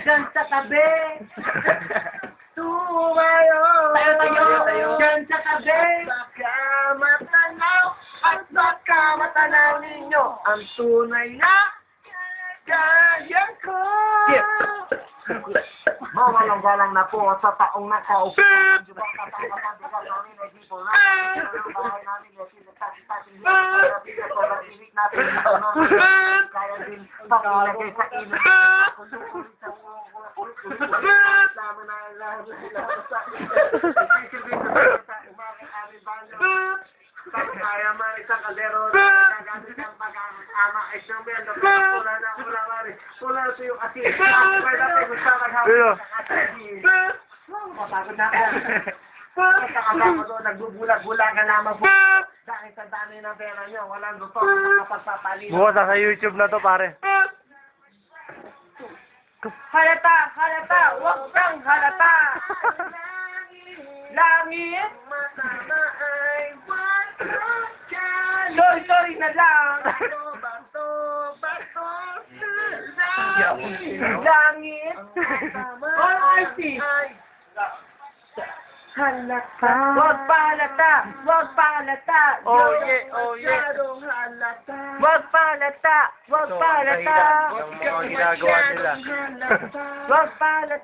dyan sa tabi. Tumayo. Tayo. Dyan sa tabi. Baka matanaw at baka matanaw ninyo ang tunay na kaya ko. Mawalang-walang na po sa taong nakaupo. Kaya din pakilagay sa ino. Kaya man isang kaldero gagamit ang pag-ama ay siyang melo. Pula na ito yung asin. Pwede natin gusto maghapon sa asin. Mapagod na ako. Nakakasama doon, nagbubulag-bulag ka naman po. Dahil sa dami ng pera nyo, walang gusto makapagpapalit. Bukas sa YouTube na to, pare. Halata, wag kang halata. Langit, matama ay wag sorry na lang. Langit, langit, halata. Wag palata. Oh yeah. Wag palata. Yung mga ginagawa nila. Wag palata.